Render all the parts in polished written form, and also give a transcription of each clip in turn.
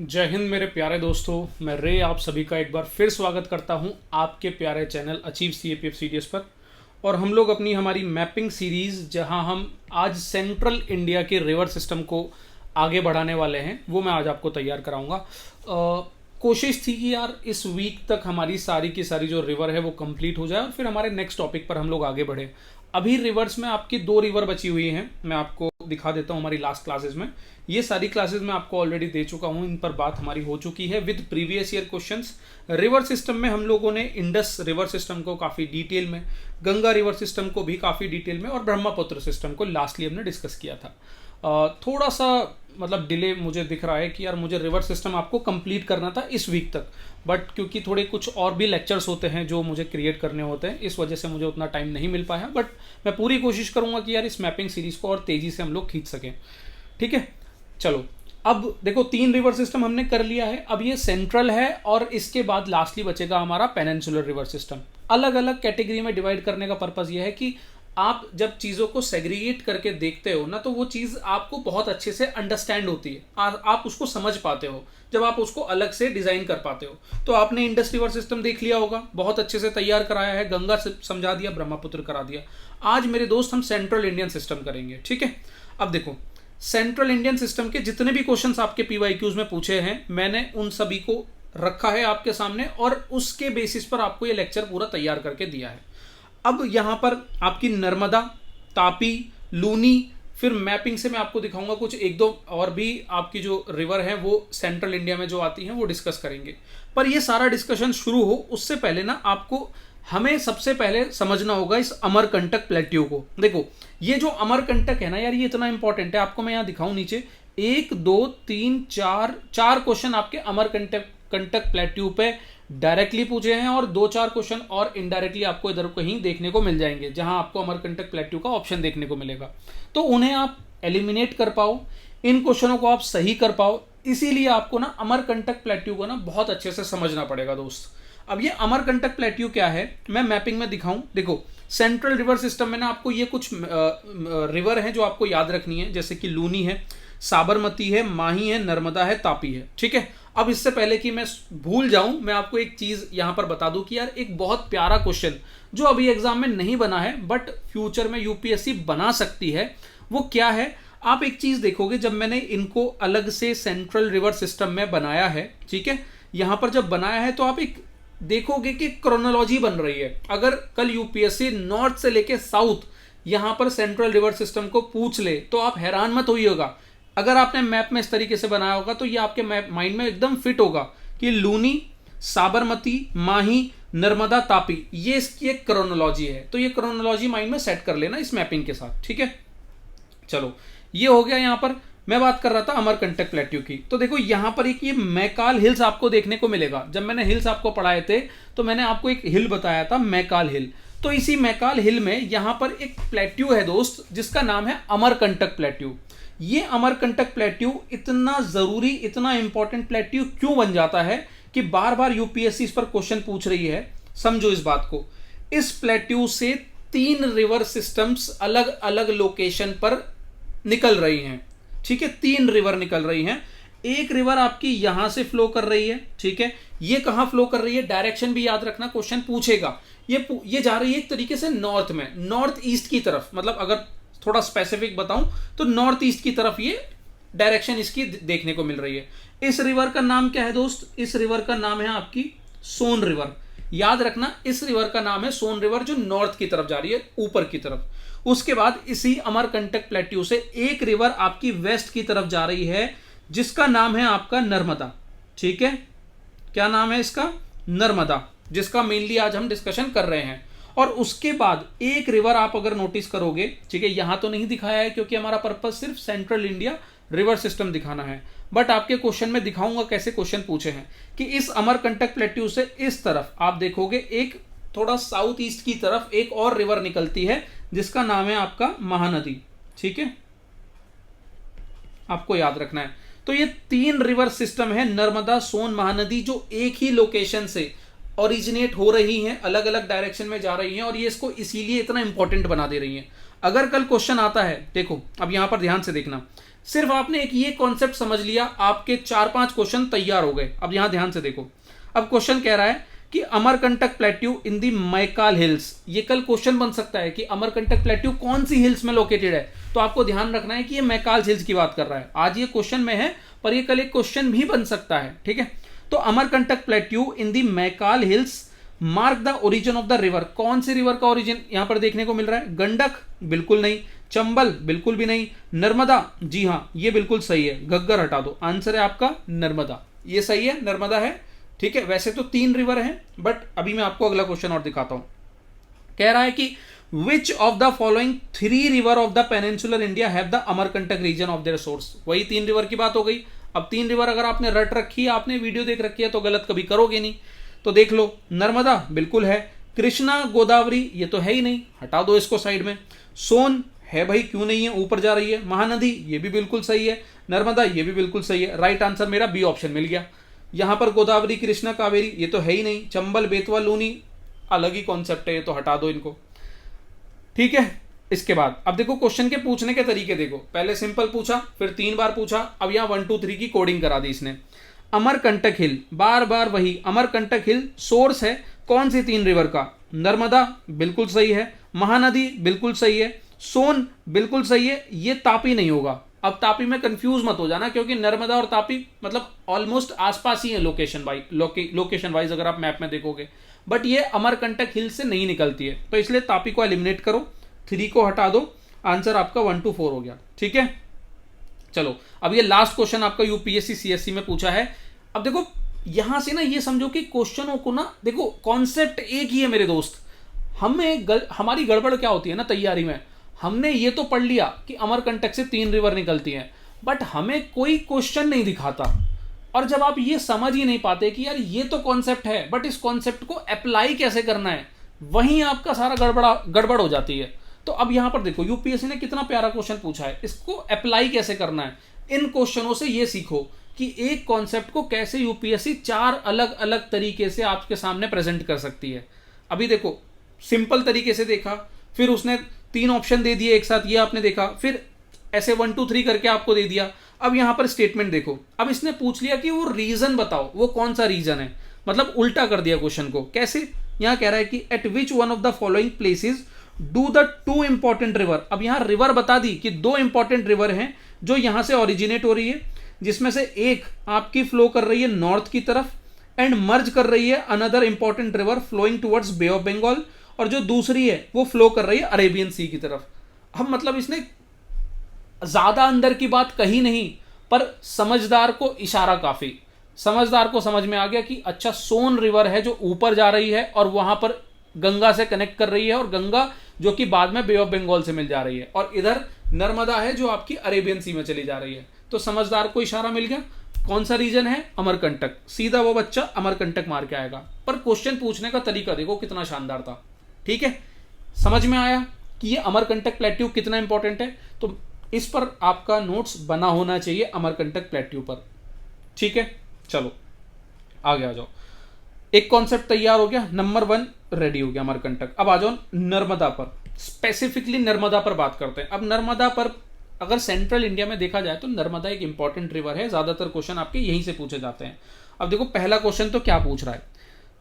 जय हिंद मेरे प्यारे दोस्तों। मैं रे आप सभी का एक बार फिर स्वागत करता हूं आपके प्यारे चैनल अचीव सीएपीएफ सीडीएस पर। और हम लोग अपनी हमारी मैपिंग सीरीज़ जहां हम आज सेंट्रल इंडिया के रिवर सिस्टम को आगे बढ़ाने वाले हैं वो मैं आज आपको तैयार कराऊंगा। कोशिश थी कि यार इस वीक तक हमारी सारी की सारी जो रिवर है वो कंप्लीट हो जाए और फिर हमारे नेक्स्ट टॉपिक पर हम लोग आगे बढ़े। अभी रिवर्स में आपकी 2 रिवर बची हुई हैं, मैं आपको दिखा देता हूँ हमारी लास्ट क्लासेस में। ये सारी क्लासेस मैं आपको ऑलरेडी दे चुका हूँ, इन पर बात हमारी हो चुकी है with previous year questions. River system में हम लोगों ने इंडस रिवर सिस्टम को काफ़ी डिटेल में, गंगा रिवर सिस्टम को भी काफ़ी डिटेल में और ब्रह्मपुत्र सिस्टम को लास्टली हमने डिस्कस किया था। थोड़ा सा मतलब डिले मुझे दिख रहा है कि यार मुझे रिवर सिस्टम आपको कंप्लीट करना था इस वीक तक, बट क्योंकि थोड़े कुछ और भी लेक्चर्स होते हैं जो मुझे क्रिएट करने होते हैं, इस वजह से मुझे उतना टाइम नहीं मिल पाया। बट मैं पूरी कोशिश करूंगा कि यार इस मैपिंग सीरीज को और तेज़ी से हम लोग खींच सकें। ठीक है, चलो अब देखो 3 रिवर सिस्टम हमने कर लिया है। अब ये सेंट्रल है और इसके बाद लास्टली बचेगा हमारा पेनिनसुलर रिवर सिस्टम। अलग अलग कैटेगरी में डिवाइड करने का पर्पज़ ये है कि आप जब चीज़ों को सेग्रीगेट करके देखते हो ना, तो वो चीज़ आपको बहुत अच्छे से अंडरस्टैंड होती है, आप उसको समझ पाते हो जब आप उसको अलग से डिज़ाइन कर पाते हो। तो आपने इंडस रिवर सिस्टम देख लिया होगा, बहुत अच्छे से तैयार कराया है, गंगा से समझा दिया, ब्रह्मपुत्र करा दिया। आज मेरे दोस्त हम सेंट्रल इंडियन सिस्टम करेंगे। ठीक है, अब देखो सेंट्रल इंडियन सिस्टम के जितने भी क्वेश्चंस आपके पीवाईक्यूज में पूछे हैं, मैंने उन सभी को रखा है आपके सामने और उसके बेसिस पर आपको ये लेक्चर पूरा तैयार करके दिया है। अब यहाँ पर आपकी नर्मदा, तापी, लूनी, फिर मैपिंग से मैं आपको दिखाऊंगा कुछ एक दो और भी आपकी जो रिवर है वो सेंट्रल इंडिया में जो आती हैं वो डिस्कस करेंगे। पर ये सारा डिस्कशन शुरू हो उससे पहले ना आपको हमें सबसे पहले समझना होगा इस अमरकंटक प्लेट्यू को। देखो ये जो अमरकंटक है ना यार, ये इतना इंपॉर्टेंट है। आपको मैं यहाँ दिखाऊं नीचे 1 2 3 4 क्वेश्चन आपके अमरकंटक प्लेट्यू पे डायरेक्टली पूछे हैं और 2-4 क्वेश्चन और इनडायरेक्टली आपको इधर कहीं देखने को मिल जाएंगे जहां आपको अमरकंटक प्लेट्यू का ऑप्शन देखने को मिलेगा। तो उन्हें आप एलिमिनेट कर पाओ, इन क्वेश्चनों को आप सही कर पाओ, इसीलिए आपको ना अमरकंटक प्लेट्यू को ना बहुत अच्छे से समझना पड़ेगा दोस्त। अब ये अमरकंटक प्लेट्यू क्या है मैं मैपिंग में दिखाऊं। देखो सेंट्रल रिवर सिस्टम में ना आपको ये कुछ रिवर हैं जो आपको याद रखनी है, जैसे कि लूनी है, साबरमती है, माही है, नर्मदा है, तापी है। ठीक है, अब इससे पहले कि मैं भूल जाऊं, मैं आपको एक चीज यहां पर बता दूं कि यार एक बहुत प्यारा क्वेश्चन जो अभी एग्जाम में नहीं बना है बट फ्यूचर में यूपीएससी बना सकती है, वो क्या है। आप एक चीज देखोगे, जब मैंने इनको अलग से सेंट्रल रिवर सिस्टम में बनाया है, ठीक है, यहां पर जब बनाया है तो आप एक देखोगे कि क्रोनोलॉजी बन रही है। अगर कल यूपीएससी नॉर्थ से लेके साउथ यहां पर सेंट्रल रिवर सिस्टम को पूछ ले तो आप हैरान मत होइएगा। अगर आपने मैप में इस तरीके से बनाया होगा तो ये आपके मैप माइंड में एकदम फिट होगा कि लूनी, साबरमती, माही, नर्मदा, तापी, ये इसकी एक क्रोनोलॉजी है। तो ये क्रोनोलॉजी माइंड में सेट कर लेना इस मैपिंग के साथ। ठीक है, चलो ये हो गया। यहां पर मैं बात कर रहा था अमरकंटक प्लेट्यू की। तो देखो यहां पर एक ये मैकाल हिल्स आपको देखने को मिलेगा। जब मैंने हिल्स आपको पढ़ाए थे तो मैंने आपको एक हिल बताया था, मैकाल हिल। तो इसी मैकाल हिल में यहां पर एक प्लेट्यू है दोस्त जिसका नाम है अमरकंटक प्लेट्यू। ये अमरकंटक प्लेट्यू इतना जरूरी, इतना इंपॉर्टेंट प्लेट्यू क्यों बन जाता है कि बार बार यूपीएससी इस पर क्वेश्चन पूछ रही है। समझो इस बात को, इस प्लेट्यू से 3 रिवर सिस्टम्स अलग अलग लोकेशन पर निकल रही हैं। ठीक है, 3 रिवर निकल रही हैं। एक रिवर आपकी यहां से फ्लो कर रही है। ठीक है, ये कहां फ्लो कर रही है, डायरेक्शन भी याद रखना, क्वेश्चन पूछेगा। ये जा रही है एक तरीके से नॉर्थ में, नॉर्थ ईस्ट की तरफ। मतलब अगर थोड़ा स्पेसिफिक बताऊं तो नॉर्थ ईस्ट की तरफ ये डायरेक्शन इसकी देखने को मिल रही है। इस रिवर का नाम क्या है दोस्त, इस रिवर का नाम है आपकी सोन रिवर। याद रखना इस रिवर का नाम है सोन रिवर, जो नॉर्थ की तरफ जा रही है, ऊपर की तरफ। उसके बाद इसी अमरकंटक प्लेट्यू से एक रिवर आपकी वेस्ट की तरफ जा रही है जिसका नाम है आपका नर्मदा। ठीक है, क्या नाम है इसका, नर्मदा, जिसका मेनली आज हम डिस्कशन कर रहे हैं। और उसके बाद एक रिवर आप अगर नोटिस करोगे, ठीक है, यहां तो नहीं दिखाया है क्योंकि हमारा पर्पस सिर्फ सेंट्रल इंडिया रिवर सिस्टम दिखाना है, बट आपके क्वेश्चन में दिखाऊंगा कैसे क्वेश्चन पूछे हैं कि इस अमरकंटक प्लेट्यू से इस तरफ आप देखोगे एक थोड़ा साउथ ईस्ट की तरफ एक और रिवर निकलती है जिसका नाम है आपका महानदी। ठीक है, आपको याद रखना है। तो ये 3 रिवर सिस्टम है, नर्मदा, सोन, महानदी, जो एक ही लोकेशन से ओरिजिनेट हो रही हैं, अलग अलग डायरेक्शन में जा रही हैं और ये इसको इसीलिए इतना इंपॉर्टेंट बना दे रही हैं। अगर कल क्वेश्चन आता है, देखो अब यहां पर ध्यान से देखना, सिर्फ आपने एक ये कॉन्सेप्ट समझ लिया, आपके 4-5 क्वेश्चन तैयार हो गए। अब यहां ध्यान से देखो, अब क्वेश्चन कह रहा है कि अमरकंटक प्लेट्यू इन दी मैकाल हिल्स। ये कल क्वेश्चन बन सकता है कि अमरकंटक प्लेट्यू कौन सी हिल्स में लोकेटेड है, तो आपको ध्यान रखना है कि ये मैकाल हिल्स की बात कर रहा है। आज ये क्वेश्चन में है, पर ये कल एक क्वेश्चन भी बन सकता है, ठीक है। तो Amarkantak plateau in the Maikal hills mark the origin of the river. कौन सी रिवर का ओरिजिन यहां पर देखने को मिल रहा है? गंडक बिल्कुल नहीं, चंबल बिल्कुल भी नहीं, नर्मदा, जी हां ये बिल्कुल सही है, घग्गर हटा दो, आंसर है आपका नर्मदा। ये सही है, नर्मदा है, ठीक है। वैसे तो 3 रिवर हैं, बट अभी मैं आपको अगला क्वेश्चन और दिखाता हूं। कह रहा है कि which of the following 3 river of the peninsular India have the Amarkantak region of their source. वही 3 रिवर की बात हो गई। अब 3 रिवर अगर आपने रट रखी है, आपने वीडियो देख रखी है, तो गलत कभी करोगे नहीं। तो देख लो, नर्मदा बिल्कुल है, कृष्णा गोदावरी ये तो है ही नहीं, हटा दो इसको साइड में। सोन है भाई, क्यों नहीं है, ऊपर जा रही है। महानदी ये भी बिल्कुल सही है, नर्मदा ये भी बिल्कुल सही है। राइट आंसर मेरा बी ऑप्शन मिल गया। यहां पर गोदावरी, कृष्णा, कावेरी ये तो है ही नहीं। चंबल, बेतवा, लूनी अलग ही कॉन्सेप्ट है, ये तो हटा दो इनको, ठीक है। इसके बाद अब देखो क्वेश्चन के पूछने के तरीके देखो, पहले सिंपल पूछा, फिर 3 बार पूछा, अब यहां 1 2 3 की कोडिंग करा दी इसने। अमरकंटक हिल, बार बार वही, अमरकंटक हिल सोर्स है कौन सी 3 रिवर का? नर्मदा बिल्कुल सही है, महानदी बिल्कुल सही है, सोन बिल्कुल सही है, ये तापी नहीं होगा। अब तापी में कंफ्यूज मत हो जाना, क्योंकि नर्मदा और तापी मतलब ऑलमोस्ट आसपास ही है लोकेशन वाइज अगर आप मैप में देखोगे, बट ये अमरकंटक हिल से नहीं निकलती है, तो इसलिए तापी को एलिमिनेट करो, 3 को हटा दो, आंसर आपका 1 2 4 हो गया, ठीक है। चलो अब ये लास्ट क्वेश्चन आपका यूपीएससी सीएससी में पूछा है। अब देखो यहां से ना ये समझो कि क्वेश्चनों को ना देखो, कॉन्सेप्ट एक ही है मेरे दोस्त। हमारी गड़बड़ क्या होती है ना तैयारी में, हमने ये तो पढ़ लिया कि अमरकंटक से 3 रिवर निकलती हैं, बट हमें कोई क्वेश्चन नहीं दिखाता। और जब आप ये समझ ही नहीं पाते कि यार ये तो कॉन्सेप्ट है, बट इस कॉन्सेप्ट को अप्लाई कैसे करना है, वहीं आपका सारा गड़बड़ हो जाती है। तो अब यहां पर देखो यूपीएससी ने कितना प्यारा क्वेश्चन पूछा है, इसको अप्लाई कैसे करना है। इन क्वेश्चनों से ये सीखो कि एक कॉन्सेप्ट को कैसे यूपीएससी 4 अलग अलग तरीके से आपके सामने प्रेजेंट कर सकती है। अभी देखो सिंपल तरीके से देखा, फिर उसने 3 ऑप्शन दे दिए एक साथ, ये आपने देखा, फिर ऐसे 1 2 3 करके आपको दे दिया। अब यहां पर स्टेटमेंट देखो, अब इसने पूछ लिया कि वो रीजन बताओ, वो कौन सा रीजन है, मतलब उल्टा कर दिया क्वेश्चन को। कैसे? यहां कह रहा है कि eight which one of the following places do the 2 important river. अब यहां रिवर बता दी कि 2 इंपॉर्टेंट रिवर हैं जो यहां से ओरिजिनेट हो रही है, जिसमें से एक आपकी फ्लो कर रही है नॉर्थ की तरफ एंड मर्ज कर रही है another important river flowing towards Bay of Bengal, और जो दूसरी है वो फ्लो कर रही है अरेबियन सी की तरफ। अब मतलब इसने ज्यादा अंदर की बात कही नहीं, पर समझदार को इशारा काफी, समझदार को समझ में आ गया कि अच्छा सोन रिवर है जो ऊपर जा रही है और वहां पर गंगा से कनेक्ट कर रही है, और गंगा जो कि बाद में बे ऑफ बंगाल से मिल जा रही है, और इधर नर्मदा है जो आपकी अरेबियन सी में चली जा रही है। तो समझदार को इशारा मिल गया। कौन सा रीजन है? अमरकंटक। सीधा वो बच्चा अमरकंटक मार के आएगा। पर क्वेश्चन पूछने का तरीका देखो कितना शानदार था, ठीक है। समझ में आया कि ये अमरकंटक प्लेट्यू कितना इंपॉर्टेंट है। तो इस पर आपका नोट्स बना होना चाहिए अमरकंटक प्लेट्यू पर, ठीक है। चलो आगे आ जाओ, एक कॉन्सेप्ट तैयार हो गया, नंबर 1 रेडी हो गया अमरकंटक। अब आ जाओ नर्मदा पर, स्पेसिफिकली नर्मदा पर बात करते हैं। अब नर्मदा पर अगर सेंट्रल इंडिया में देखा जाए तो नर्मदा एक इंपॉर्टेंट रिवर है, ज्यादातर क्वेश्चन आपके यहीं से पूछे जाते हैं। अब देखो पहला क्वेश्चन तो क्या पूछ रहा है,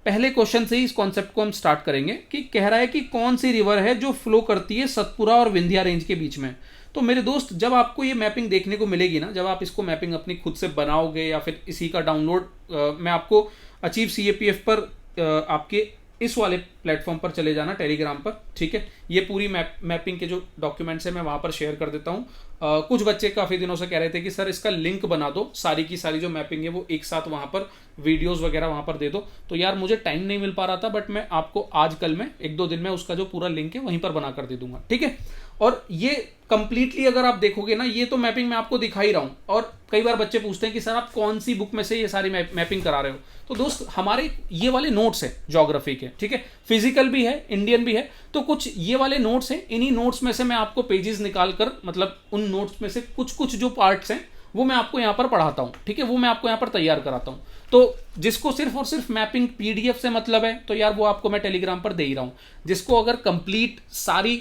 पहले क्वेश्चन से ही इस कॉन्सेप्ट को हम स्टार्ट करेंगे कि कह रहा है कि कौन सी रिवर है जो फ्लो करती है सतपुरा और विंध्या रेंज के बीच में। तो मेरे दोस्त जब आपको ये मैपिंग देखने को मिलेगी ना, जब आप इसको मैपिंग अपनी खुद से बनाओगे या फिर इसी का डाउनलोड मैं आपको अचीव सीएपीएफ पर आपके इस वाले प्लेटफॉर्म पर चले जाना, टेलीग्राम पर, ठीक है। ये पूरी मैपिंग के जो डॉक्यूमेंट्स है मैं वहां पर शेयर कर देता हूँ। कुछ बच्चे काफ़ी दिनों से कह रहे थे कि सर इसका लिंक बना दो, सारी की सारी जो मैपिंग है वो एक साथ वहां पर वीडियोस वगैरह वहां पर दे दो। तो यार मुझे टाइम नहीं मिल पा रहा था, बट मैं आपको आज कल में 1-2 दिन में उसका जो पूरा लिंक है वहीं पर बना कर दे दूंगा, ठीक है। और ये कंप्लीटली अगर आप देखोगे ना, ये तो मैपिंग मैं आपको दिखा ही रहा हूँ। और कई बार बच्चे पूछते हैं कि सर आप कौन सी बुक में से ये सारी मैपिंग करा रहे हो। तो दोस्त हमारे ये वाले नोट्स हैं ज्योग्राफी के, ठीक है, फिजिकल भी है, इंडियन भी है। तो कुछ ये वाले नोट्स हैं, इन्हीं नोट्स में से मैं आपको पेजेस निकाल कर, मतलब उन नोट्स में से कुछ कुछ जो पार्ट्स हैं वो मैं आपको यहाँ पर पढ़ाता हूँ, ठीक है, वो मैं आपको यहाँ पर तैयार कराता हूँ। तो जिसको सिर्फ और सिर्फ मैपिंग पीडीएफ से मतलब है तो यार वो आपको मैं टेलीग्राम पर दे ही रहा हूँ। जिसको अगर कंप्लीट सारी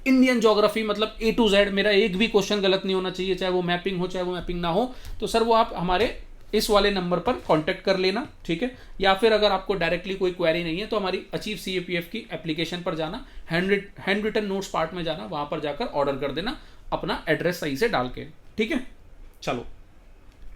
इंडियन ज्योग्राफी मतलब ए टू जेड, मेरा एक भी क्वेश्चन गलत नहीं होना चाहिए, चाहे वो मैपिंग हो चाहे वो मैपिंग ना हो, तो सर वो आप हमारे इस वाले नंबर पर कांटेक्ट कर लेना, ठीक है। या फिर अगर आपको डायरेक्टली कोई क्वेरी नहीं है तो हमारी अचीव सीएपीएफ की एप्लीकेशन पर जाना, हैंड रिटन नोट्स पार्ट में जाना, वहां पर जाकर ऑर्डर कर देना अपना एड्रेस सही से डाल के, ठीक है। चलो,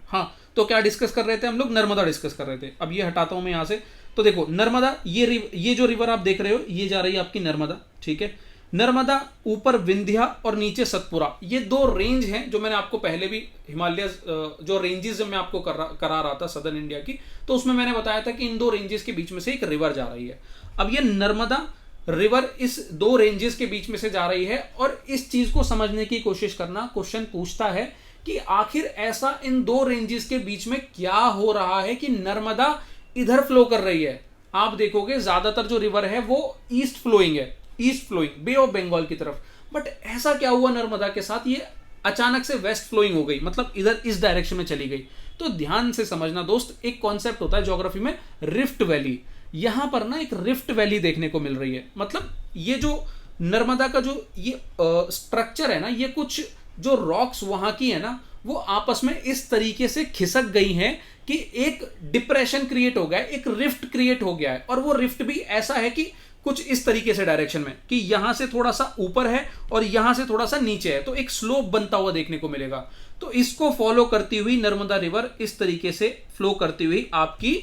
हाँ, तो क्या डिस्कस कर रहे थे हम लोग? नर्मदा डिस्कस कर रहे थे। अब ये हटाता हूं मैं यहां से। तो देखो नर्मदा, ये जो रिवर आप देख रहे हो ये जा रही है आपकी नर्मदा, ठीक है। नर्मदा ऊपर विंध्या और नीचे सतपुरा, ये दो रेंज हैं जो मैंने आपको पहले भी हिमालय जो रेंजेस जब मैं आपको करा रहा था सदर्न इंडिया की, तो उसमें मैंने बताया था कि इन दो रेंजेस के बीच में से एक रिवर जा रही है। अब ये नर्मदा रिवर इस दो रेंजेस के बीच में से जा रही है, और इस चीज को समझने की कोशिश करना। क्वेश्चन पूछता है कि आखिर ऐसा इन दो रेंजेस के बीच में क्या हो रहा है कि नर्मदा इधर फ्लो कर रही है। आप देखोगे ज्यादातर जो रिवर है वो ईस्ट फ्लोइंग है, east flowing Bay of Bengal की तरफ। बट ऐसा क्या हुआ नर्मदा के साथ, ये अचानक से वेस्ट फ्लोइंग हो गई, मतलब इधर इस डायरेक्शन में चली गई। तो ध्यान से समझना दोस्त, एक कॉन्सेप्ट होता है ज्योग्राफी में रिफ्ट वैली। यहां पर ना एक रिफ्ट वैली देखने को मिल रही है। मतलब ये जो नर्मदा का जो ये स्ट्रक्चर है ना, ये कुछ जो रॉक्स वहां की है ना, वो आपस में इस तरीके से खिसक गई हैं कि एक डिप्रेशन क्रिएट हो गया है, एक रिफ्ट क्रिएट हो गया है। और वो रिफ्ट भी ऐसा है कि कुछ इस तरीके से डायरेक्शन में कि यहां से थोड़ा सा ऊपर है और यहां से थोड़ा सा नीचे है, तो एक स्लोप बनता हुआ देखने को मिलेगा। तो इसको फॉलो करती हुई नर्मदा रिवर इस तरीके से फ्लो करती हुई आपकी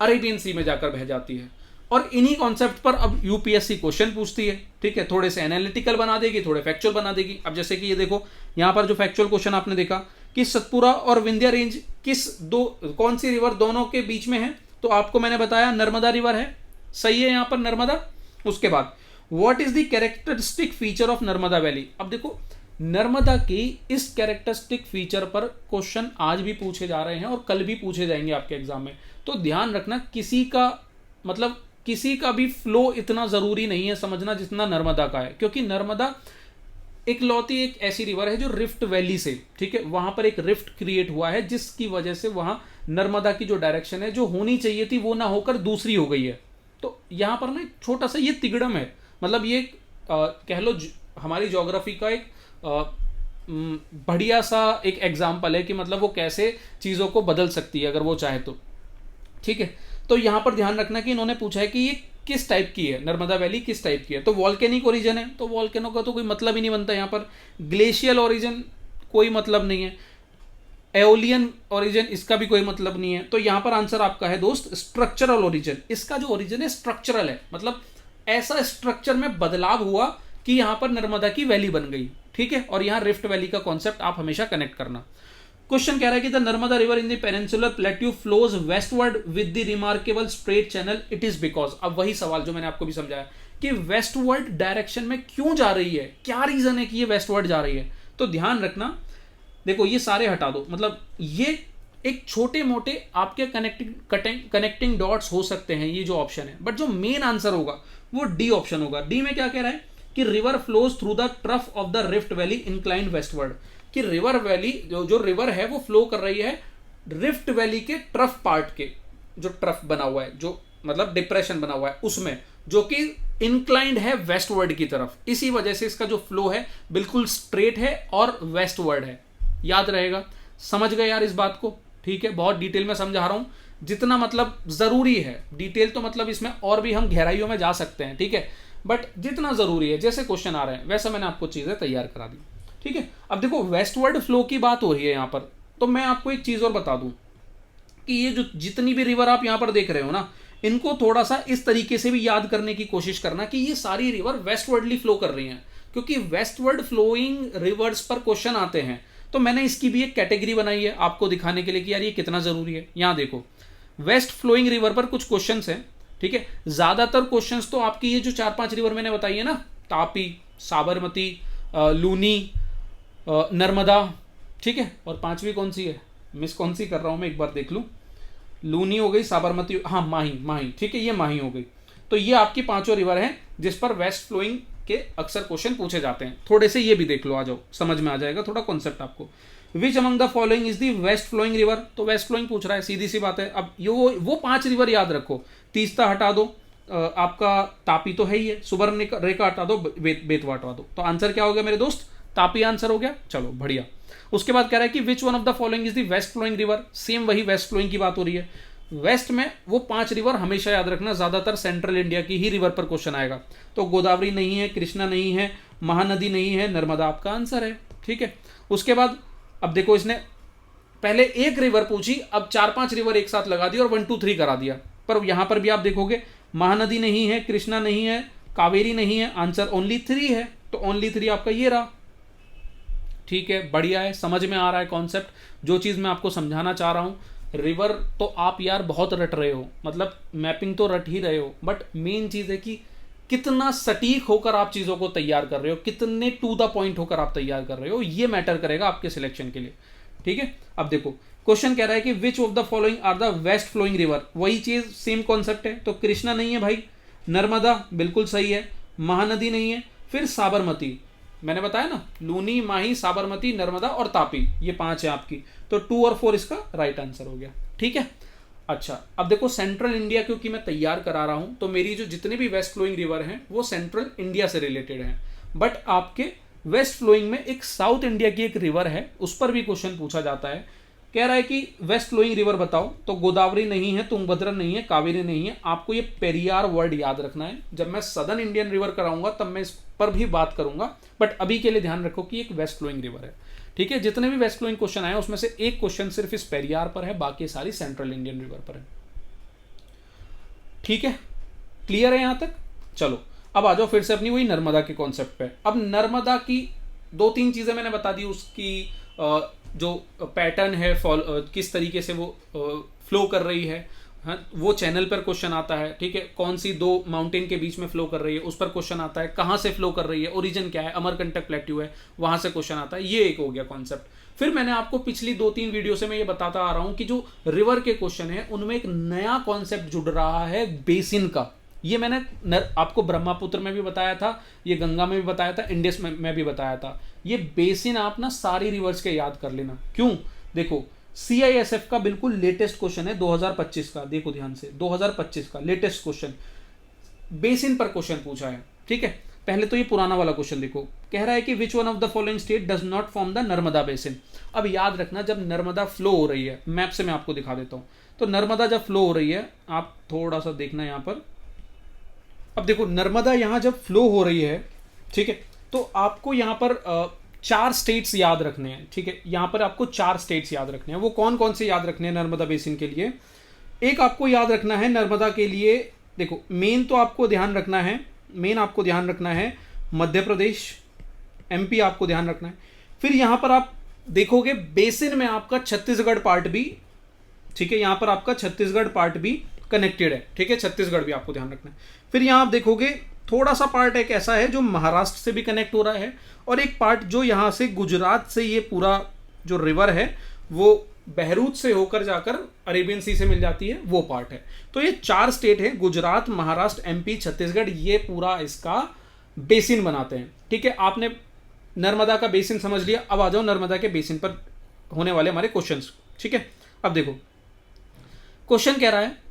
अरेबियन सी में जाकर बह जाती है। और इन्हीं कॉन्सेप्ट पर अब यूपीएससी क्वेश्चन पूछती है, ठीक है। थोड़े से एनालिटिकल बना देगी, थोड़े फैक्चुअल बना देगी। अब जैसे कि ये देखो यहां पर जो फैक्चुअल क्वेश्चन आपने देखा कि सतपुरा और विंध्या रेंज कौन सी रिवर दोनों के बीच में है, तो आपको मैंने बताया नर्मदा रिवर है, सही है यहां पर नर्मदा। उसके बाद what is the characteristic feature of Narmada valley. अब देखो नर्मदा की इस कैरेक्टरिस्टिक फीचर पर क्वेश्चन आज भी पूछे जा रहे हैं और कल भी पूछे जाएंगे आपके एग्जाम में। तो ध्यान रखना, किसी का भी फ्लो इतना जरूरी नहीं है समझना जितना नर्मदा का है, क्योंकि नर्मदा इकलौती एक ऐसी रिवर है जो रिफ्ट वैली से, ठीक है, वहां पर एक रिफ्ट क्रिएट हुआ है जिसकी वजह से वहां नर्मदा की जो डायरेक्शन है जो होनी चाहिए थी वो ना होकर दूसरी हो गई है। तो यहां पर ना एक छोटा सा ये तिगड़म है, मतलब ये कह लो हमारी ज्योग्राफी का एक बढ़िया सा एक एग्जाम्पल है कि मतलब वो कैसे चीजों को बदल सकती है अगर वो चाहे तो, ठीक है। तो यहां पर ध्यान रखना कि इन्होंने पूछा है कि ये किस टाइप की है, नर्मदा वैली किस टाइप की है। तो वॉल्केनिक ओरिजिन है, तो वॉल्केनो का तो कोई मतलब ही नहीं बनता यहां पर। ग्लेशियल ओरिजिन कोई मतलब नहीं है, एओलियन ओरिजिन इसका भी कोई मतलब नहीं है। तो यहां पर आंसर आपका है दोस्त स्ट्रक्चरल ओरिजिन। इसका जो ओरिजिन है स्ट्रक्चरल है, मतलब ऐसा स्ट्रक्चर में बदलाव हुआ कि यहां पर नर्मदा की वैली बन गई, ठीक है। और यहां रिफ्ट वैली का कॉन्सेप्ट आप हमेशा कनेक्ट करना। क्वेश्चन कह रहा है कि the Narmada river in the peninsular plateau flows westward with the remarkable straight channel, it is because. अब वही सवाल जो मैंने आपको भी समझाया कि वेस्टवर्ड डायरेक्शन में क्यों जा रही है, क्या रीजन है कि ये वेस्टवर्ड जा रही है। तो ध्यान रखना, देखो ये सारे हटा दो, मतलब ये एक छोटे मोटे आपके कनेक्टिंग डॉट्स हो सकते हैं ये जो ऑप्शन है, बट जो मेन आंसर होगा वो डी ऑप्शन होगा। डी में क्या कह रहा है कि river flows through the trough of the rift valley inclined westward, कि रिवर वैली जो रिवर है वो फ्लो कर रही है रिफ्ट वैली के ट्रफ पार्ट के, जो ट्रफ बना हुआ है, जो मतलब डिप्रेशन बना हुआ है उसमें, जो कि इंक्लाइंड है वेस्टवर्ड की तरफ। इसी वजह से इसका जो फ्लो है बिल्कुल स्ट्रेट है और वेस्टवर्ड है। याद रहेगा, समझ गए यार इस बात को, ठीक है। बहुत डिटेल में समझा रहा हूं, जितना मतलब जरूरी है डिटेल, तो मतलब इसमें और भी हम गहराइयों में जा सकते हैं, ठीक है, बट जितना जरूरी है जैसे क्वेश्चन आ रहे हैं वैसा मैंने आपको चीजें तैयार करा दी, ठीक है। अब देखो वेस्टवर्ड फ्लो की बात हो रही है यहां पर, तो मैं आपको एक चीज और बता दूं कि ये जो जितनी भी रिवर आप यहां पर देख रहे हो ना, इनको थोड़ा सा इस तरीके से भी याद करने की कोशिश करना कि ये सारी रिवर वेस्टवर्डली फ्लो कर रही हैं, क्योंकि वेस्टवर्ड फ्लोइंग रिवर्स पर क्वेश्चन आते हैं। तो मैंने इसकी भी एक कैटेगरी बनाई है आपको दिखाने के लिए कि यार ये कितना जरूरी है। यहां देखो वेस्ट फ्लोइंग रिवर पर कुछ क्वेश्चंस हैं, ठीक है। ज्यादातर क्वेश्चंस तो आपकी ये जो 4-5 रिवर मैंने बताई है ना, तापी, साबरमती, लूनी, नर्मदा, ठीक है, और 5वीं कौन सी है, मिस कौन सी कर रहा हूं मैं एक बार देख लूं। लूनी हो गई, साबरमती, हाँ माही, ठीक है, ये माही हो गई। तो ये आपकी 5 रिवर हैं जिस पर वेस्ट फ्लोइंग के अक्सर क्वेश्चन पूछे जाते हैं। थोड़े से ये भी देख लो, आ जाओ, समझ में आ जाएगा थोड़ा कॉन्सेप्ट आपको। Which among the following is the west flowing river, तो वेस्ट फ्लोइंग पूछ रहा है, सीधी सी बात है। अब ये वो 5 रिवर याद रखो, तीस्ता हटा दो, आपका तापी तो है ही है, सुबर्णरेखा हटा दो, बेतवा हटा दो, तो आंसर क्या हो गया मेरे दोस्त, तापी आंसर हो गया। चलो बढ़िया। उसके बाद कह रहा है कि which one of the following is the west flowing river, same वही वेस्ट फ्लोइंग की बात हो रही है। वेस्ट में वो 5 रिवर हमेशा याद रखना, ज्यादातर सेंट्रल इंडिया की ही रिवर पर क्वेश्चन आएगा। तो गोदावरी नहीं है, कृष्णा नहीं है, महानदी नहीं है, नर्मदा आपका आंसर है। ठीक है। उसके बाद अब देखो, इसने पहले एक रिवर पूछी, अब 4-5 रिवर एक साथ लगा दिया और 1 2 3 करा दिया। पर यहां पर भी आप देखोगे महानदी नहीं है, कृष्णा नहीं है, कावेरी नहीं है, आंसर ओनली 3 है। तो ओनली 3 आपका ये रहा। ठीक है, बढ़िया है, समझ में आ रहा है कॉन्सेप्ट, जो चीज मैं आपको समझाना चाह रहा हूं। रिवर तो आप यार बहुत रट रहे हो, मतलब मैपिंग तो रट ही रहे हो, बट मेन चीज है कि कितना सटीक होकर आप चीजों को तैयार कर रहे हो, कितने टू द पॉइंट होकर आप तैयार कर रहे हो, ये मैटर करेगा आपके सिलेक्शन के लिए। ठीक है। अब देखो क्वेश्चन कह रहा है कि which of the following are the west flowing river, वही चीज सेम कॉन्सेप्ट है। तो कृष्णा नहीं है भाई, नर्मदा बिल्कुल सही है, महानदी नहीं है, फिर साबरमती, मैंने बताया ना, लूनी, माही, साबरमती, नर्मदा और तापी, ये 5 है आपकी। तो 2 और 4 इसका राइट आंसर हो गया। ठीक है। अच्छा, अब देखो सेंट्रल इंडिया क्योंकि मैं तैयार करा रहा हूं, तो मेरी जो जितने भी वेस्ट फ्लोइंग रिवर हैं वो सेंट्रल इंडिया से रिलेटेड हैं। बट आपके वेस्ट फ्लोइंग में एक साउथ इंडिया की एक रिवर है, उस पर भी क्वेश्चन पूछा जाता है। कह रहा है कि वेस्ट फ्लोइंग रिवर बताओ, तो गोदावरी नहीं है, तुंगभद्रा नहीं है, कावेरी नहीं है, आपको ये पेरियार वर्ड याद रखना है। जब मैं सदर्न इंडियन रिवर कराऊंगा तब मैं इस पर भी बात करूंगा, बट अभी के लिए ध्यान रखो कि एक वेस्ट फ्लोइंग रिवर है। ठीक है। जितने भी वेस्ट फ्लोइंग क्वेश्चन आए उसमें से एक क्वेश्चन सिर्फ इस पेरियार पर है, बाकी सारी सेंट्रल इंडियन रिवर पर है। ठीक है, क्लियर है यहां तक। चलो अब आ जाओ फिर से अपनी वही नर्मदा के कॉन्सेप्ट पे। अब नर्मदा की 2-3 चीजें मैंने बता दी, उसकी जो पैटर्न है, किस तरीके से वो फ्लो कर रही है, हाँ, वो चैनल पर क्वेश्चन आता है। ठीक है। कौन सी 2 माउंटेन के बीच में फ्लो कर रही है, उस पर क्वेश्चन आता है। कहाँ से फ्लो कर रही है, ओरिजिन क्या है, अमरकंटक प्लेट्यू है, वहां से क्वेश्चन आता है। ये एक हो गया कॉन्सेप्ट। फिर मैंने आपको पिछली 2-3 वीडियो से मैं ये बताता आ रहा हूं कि जो रिवर के क्वेश्चन है उनमें एक नया कॉन्सेप्ट जुड़ रहा है, बेसिन का। ये मैंने आपको ब्रह्मपुत्र में भी बताया था, ये गंगा में भी बताया था, इंडस में भी बताया था। ये बेसिन आप ना सारी रिवर्स के याद कर लेना। क्यों? देखो CISF का बिल्कुल लेटेस्ट क्वेश्चन है 2025 का, देखो ध्यान से, 2025 का लेटेस्ट क्वेश्चन बेसिन पर क्वेश्चन पूछा है। ठीक है। पहले तो ये पुराना वाला क्वेश्चन देखो, कह रहा है कि which one of the following state does not form the Narmada basin. अब याद रखना, जब नर्मदा फ्लो हो रही है, मैप से मैं आपको दिखा देता हूं, तो नर्मदा जब फ्लो हो रही है, आप थोड़ा सा देखना यहां पर। अब देखो नर्मदा यहां जब फ्लो हो रही है, ठीक है, तो आपको यहां पर 4 स्टेट्स याद रखने हैं। ठीक है। यहां पर आपको 4 स्टेट्स याद रखने हैं। वो कौन कौन से याद रखने हैं नर्मदा बेसिन के लिए? एक आपको याद रखना है नर्मदा के लिए, देखो मेन तो आपको ध्यान रखना है, मध्य प्रदेश, MP आपको ध्यान रखना है। फिर यहां पर आप देखोगे बेसिन में आपका छत्तीसगढ़ पार्ट भी, ठीक है, यहां पर आपका छत्तीसगढ़ पार्ट भी कनेक्टेड है। ठीक है। छत्तीसगढ़ भी आपको ध्यान रखना है। फिर यहां आप देखोगे थोड़ा सा पार्ट एक ऐसा है जो महाराष्ट्र से भी कनेक्ट हो रहा है, और एक पार्ट जो यहां से गुजरात से ये पूरा जो रिवर है वो बहरूच से होकर जाकर अरेबियन सी से मिल जाती है, वो पार्ट है। तो ये 4 स्टेट है, गुजरात, महाराष्ट्र, MP, छत्तीसगढ़, ये पूरा इसका बेसिन बनाते हैं। ठीक है। आपने नर्मदा का बेसिन समझ लिया। अब आ जाओ नर्मदा के बेसिन पर होने वाले हमारे क्वेश्चंस। ठीक है। अब देखो क्वेश्चन कह रहा है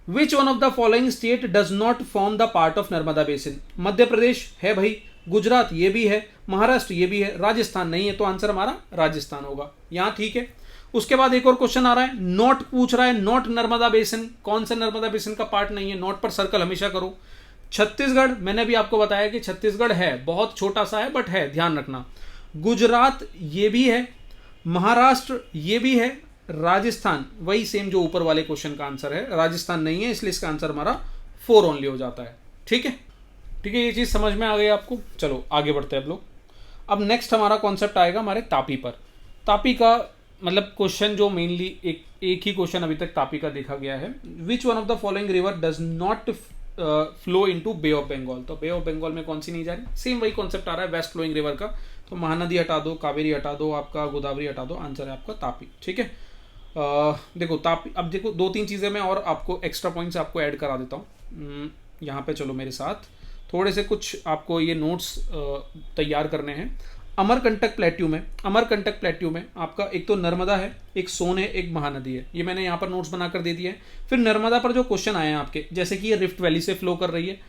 which one of the following state does not form the part of Narmada basin. Madhya Pradesh है भाई, गुजरात ये भी है, महाराष्ट्र ये भी है, राजस्थान नहीं है, तो आंसर हमारा राजस्थान होगा। यहां ठीक है। उसके बाद एक और क्वेश्चन आ रहा है, नॉट पूछ रहा है, नॉट नर्मदा बेसिन, कौन सा नर्मदा बेसिन का पार्ट नहीं है, नॉट पर सर्कल हमेशा करो। छत्तीसगढ़, मैंने भी आपको बताया कि छत्तीसगढ़ है, बहुत छोटा सा है बट है, ध्यान रखना। गुजरात ये भी है, महाराष्ट्र ये भी है, राजस्थान वही सेम जो ऊपर वाले क्वेश्चन का आंसर है, राजस्थान नहीं है, इसलिए इसका आंसर हमारा 4 ओनली हो जाता है। ठीक है। ठीक है, ये चीज समझ में आ गई आपको। चलो आगे बढ़ते हैं अब लोग। अब नेक्स्ट हमारा कॉन्सेप्ट आएगा हमारे तापी पर। तापी का मतलब क्वेश्चन जो मेनली एक ही क्वेश्चन अभी तक तापी का देखा गया है, which one of the following river does not flow into Bay of Bengal. तो बे ऑफ बंगाल में कौन सी नहीं जा रही, सेम वही कॉन्सेप्ट आ रहा है वेस्ट फ्लोइंग रिवर का। तो महानदी हटा दो, कावेरी हटा दो, आपका गोदावरी हटा दो, आंसर है आपका तापी। ठीक है। देखो तापी, अब देखो 2-3 चीज़ें मैं और आपको एक्स्ट्रा पॉइंट्स आपको ऐड करा देता हूँ। यहाँ पे चलो मेरे साथ, थोड़े से कुछ आपको ये नोट्स तैयार करने हैं। अमरकंटक प्लेट्यू में आपका एक तो नर्मदा है, एक सोन है, एक महानदी है। ये मैंने यहाँ पर नोट्स बनाकर दे दिए हैं। फिर नर्मदा पर जो क्वेश्चन आए हैं आपके, जैसे कि ये रिफ्ट वैली से फ्लो कर रही है।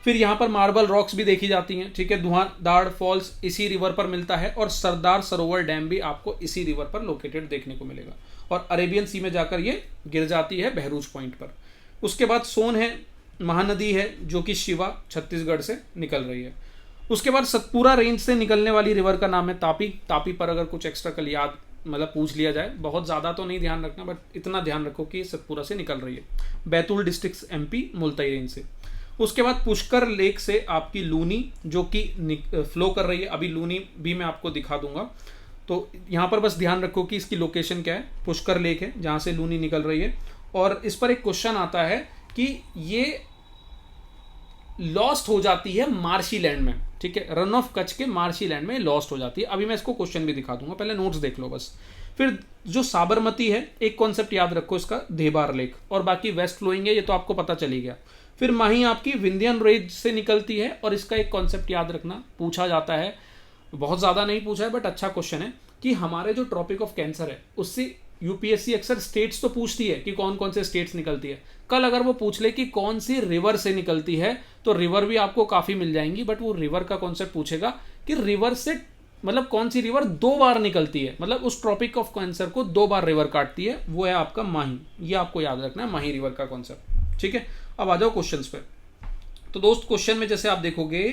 फिर यहाँ पर मार्बल रॉक्स भी देखी जाती हैं, ठीक है। धुआंधार फॉल्स इसी रिवर पर मिलता है, और सरदार सरोवर डैम भी आपको इसी रिवर पर लोकेटेड देखने को मिलेगा, और अरेबियन सी में जाकर ये गिर जाती है बहरूच पॉइंट पर। उसके बाद सोन है, महानदी है, जो कि शिवा छत्तीसगढ़ से निकल रही है। उसके बाद सतपुरा रेंज से निकलने वाली रिवर का नाम है तापी। तापी पर अगर कुछ एक्स्ट्रा कल याद मतलब पूछ लिया जाए, बहुत ज़्यादा तो नहीं ध्यान रखना, बट इतना ध्यान रखो कि सतपुरा से निकल रही है। Betul district MP, Multai range से। उसके बाद पुष्कर लेक से आपकी लूनी, जो कि फ्लो कर रही है। अभी लूनी भी मैं आपको दिखा दूंगा, तो यहाँ पर बस ध्यान रखो कि इसकी लोकेशन क्या है। पुष्कर लेक है जहाँ से लूनी निकल रही है, और इस पर एक क्वेश्चन आता है कि ये लॉस्ट हो जाती है मार्शी लैंड में, ठीक है। रन ऑफ कच्छ के मार्शी लैंड में लॉस्ट हो जाती है। अभी मैं इसको क्वेश्चन भी दिखा दूंगा, पहले नोट्स देख लो बस। फिर जो साबरमती है, एक कॉन्सेप्ट याद रखो इसका, देबार लेक, और बाकी वेस्ट फ्लोइंग है, ये तो आपको पता चली गया। फिर माही आपकी विंध्यन रेंज से निकलती है, और इसका एक कॉन्सेप्ट याद रखना, पूछा जाता है, बहुत ज़्यादा नहीं पूछा है बट अच्छा क्वेश्चन है, कि हमारे जो ट्रॉपिक ऑफ कैंसर है उससे यूपीएससी अक्सर स्टेट्स तो पूछती है कि कौन कौन से स्टेट्स निकलती है। कल अगर वो पूछ ले कि कौन सी रिवर से निकलती है, तो रिवर भी आपको काफ़ी मिल जाएंगी, बट वो रिवर का कॉन्सेप्ट पूछेगा कि रिवर से मतलब कौन सी रिवर 2 बार निकलती है, मतलब उस ट्रॉपिक ऑफ कैंसर को 2 बार रिवर काटती है, वो है आपका माही। ये आपको याद रखना है, माही रिवर का कॉन्सेप्ट, ठीक है। अब आ जाओ क्वेश्चंस पे। तो दोस्त क्वेश्चन में जैसे आप देखोगे,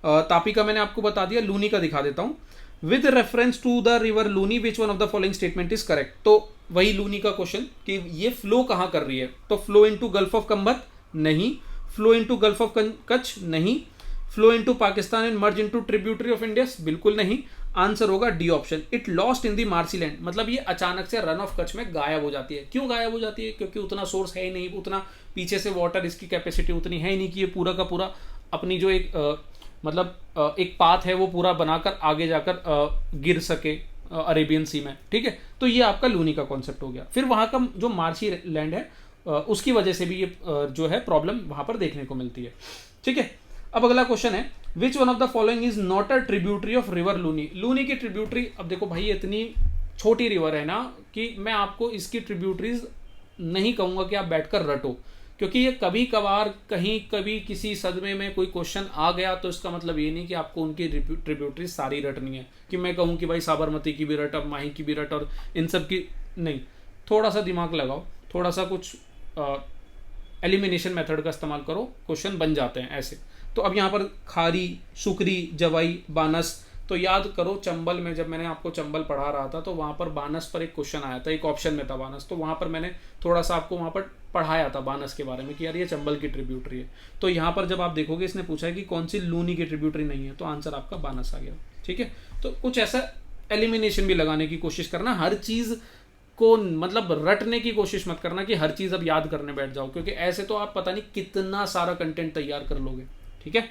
तापी का मैंने आपको बता दिया, लूनी का दिखा देता हूँ। With reference to the river Luni which one of the following statement is correct. तो वही लूनी का क्वेश्चन कि ये फ्लो कहाँ कर रही है, तो flow into gulf of Khambhat नहीं, flow into gulf of Kutch नहीं, flow into Pakistan and merge into tributary of India बिल्कुल नहीं। आंसर होगा D option, it lost in the marshy land. मतलब ये अचानक से रन ऑफ कच्छ में गायब हो जाती है। क्यों गायब हो जाती है? क्योंकि उतना सोर्स है ही नहीं, उतना पीछे से वाटर, इसकी कैपेसिटी उतनी है ही नहीं कि ये पूरा का पूरा अपनी जो एक एक पाथ है वो पूरा बनाकर आगे जाकर गिर सके अरेबियन सी में, ठीक है। तो ये आपका लूनी का कॉन्सेप्ट हो गया। फिर वहाँ का जो मार्शी लैंड है उसकी वजह से भी ये जो है प्रॉब्लम वहाँ पर देखने को मिलती है, ठीक है। अब अगला क्वेश्चन है, which one of the following is not a tributary of river Luni. Luni की ट्रिब्यूटरी, अब देखो भाई इतनी छोटी रिवर है ना कि मैं आपको इसकी ट्रिब्यूटरीज नहीं कहूँगा कि आप बैठकर रटो, क्योंकि ये कभी कभार कहीं कभी किसी सदमे में कोई क्वेश्चन आ गया, तो इसका मतलब ये नहीं कि आपको उनकी ट्रिब्यूटरी सारी रटनी है, कि मैं कहूँ कि भाई साबरमती की भी रट, अब माही की भी रट, और इन सब की नहीं। थोड़ा सा दिमाग लगाओ, थोड़ा सा कुछ एलिमिनेशन मेथड का इस्तेमाल करो, क्वेश्चन बन जाते हैं ऐसे। तो अब यहाँ पर खारी, सुकरी, जवाई, बानस, तो याद करो चंबल में जब मैंने आपको चंबल पढ़ा रहा था तो वहाँ पर बानस पर एक क्वेश्चन आया था, एक ऑप्शन में था बानस, तो वहाँ पर मैंने थोड़ा सा आपको वहाँ पर पढ़ाया था बानस के बारे में कि यार ये चंबल की ट्रिब्यूटरी है। तो यहाँ पर जब आप देखोगे इसने पूछा है कि कौन सी लूनी की ट्रिब्यूटरी नहीं है, तो आंसर आपका बानस आ गया, ठीक है। तो कुछ ऐसा एलिमिनेशन भी लगाने की कोशिश करना, हर चीज़ को मतलब रटने की कोशिश मत करना कि हर चीज़ अब याद करने बैठ जाओ, क्योंकि ऐसे तो आप पता नहीं कितना सारा कंटेंट तैयार कर लोगे, ठीक है।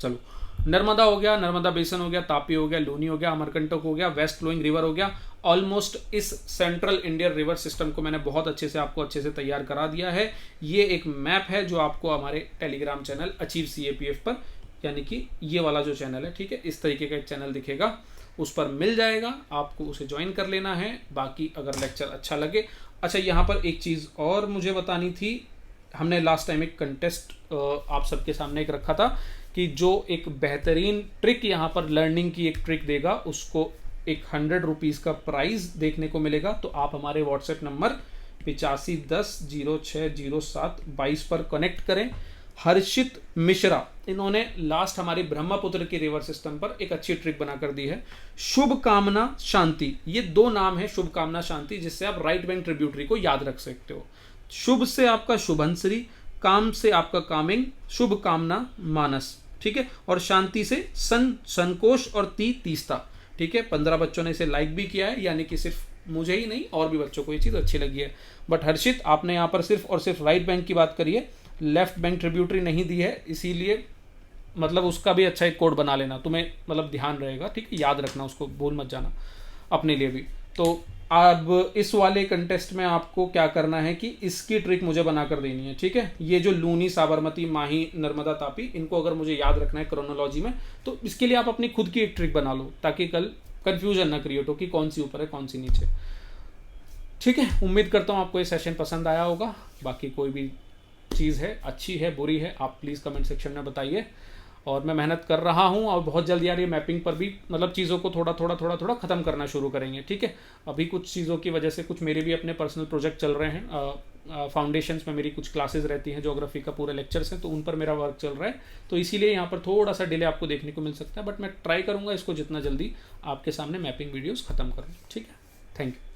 चलो, नर्मदा हो गया, नर्मदा बेसन हो गया, तापी हो गया, लूनी हो गया, अमरकंटक हो गया, वेस्ट फ्लोइंग रिवर हो गया। ऑलमोस्ट इस सेंट्रल इंडियन रिवर सिस्टम को मैंने बहुत अच्छे से आपको अच्छे से तैयार करा दिया है। ये एक मैप है जो आपको हमारे टेलीग्राम चैनल अचीव CAPF पर, यानी कि ये वाला जो चैनल है, ठीक है, इस तरीके का एक चैनल दिखेगा, उस पर मिल जाएगा, आपको उसे ज्वाइन कर लेना है। बाकी अगर लेक्चर अच्छा लगे, अच्छा यहाँ पर एक चीज़ और मुझे बतानी थी, हमने लास्ट टाइम एक कंटेस्ट आप सबके सामने एक रखा था कि जो एक बेहतरीन ट्रिक यहाँ पर लर्निंग की एक ट्रिक देगा उसको एक 100 रुपीज़ का प्राइज़ देखने को मिलेगा। तो आप हमारे व्हाट्सएप नंबर 8510060722 पर कनेक्ट करें। हर्षित मिश्रा, इन्होंने लास्ट हमारी ब्रह्मपुत्र की रिवर सिस्टम पर एक अच्छी ट्रिक बनाकर दी है। शुभ कामना शांति, ये 2 नाम है, शुभ कामना शांति, जिससे आप राइट बैंक ट्रिब्यूटरी को याद रख सकते हो। शुभ से आपका शुभंसरी, काम से आपका कामिंग, शुभ कामना मानस, ठीक है, और शांति से संकोश और तीस्ता, ठीक है। 15 बच्चों ने इसे लाइक भी किया है, यानी कि सिर्फ मुझे ही नहीं और भी बच्चों को ये चीज़ अच्छी लगी है। बट हर्षित, आपने यहाँ पर सिर्फ और सिर्फ राइट बैंक की बात करी है, लेफ्ट बैंक ट्रिब्यूटरी नहीं दी है, इसीलिए मतलब उसका भी अच्छा एक कोड बना लेना, तुम्हें मतलब ध्यान रहेगा, ठीक है, याद रखना, उसको भूल मत जाना अपने लिए भी। तो अब इस वाले कंटेस्ट में आपको क्या करना है कि इसकी ट्रिक मुझे बनाकर देनी है, ठीक है। ये जो लूनी, साबरमती, माही, नर्मदा, तापी, इनको अगर मुझे याद रखना है क्रोनोलॉजी में, तो इसके लिए आप अपनी खुद की एक ट्रिक बना लो ताकि कल कंफ्यूजन ना क्रिएट हो कि कौन सी ऊपर है कौन सी नीचे। ठीक है, उम्मीद करता हूँ आपको ये सेशन पसंद आया होगा। बाकी कोई भी चीज़ है, अच्छी है, बुरी है, आप प्लीज़ कमेंट सेक्शन में बताइए। और मैं मेहनत कर रहा हूँ और बहुत जल्दी यार ये मैपिंग पर भी मतलब चीज़ों को थोड़ा थोड़ा ख़त्म करना शुरू करेंगे, ठीक है। अभी कुछ चीज़ों की वजह से कुछ मेरे भी अपने पर्सनल प्रोजेक्ट चल रहे हैं। फाउंडेशंस में मेरी कुछ क्लासेस रहती हैं, ज्योग्राफी का पूरे लेक्चर्स हैं, तो उन पर मेरा वर्क चल रहा है, तो इसीलिए यहाँ पर थोड़ा सा डिले आपको देखने को मिल सकता है। बट मैं ट्राई करूँगा इसको जितना जल्दी आपके सामने मैपिंग वीडियोज़ ख़त्म करूँ, ठीक है। Thank you.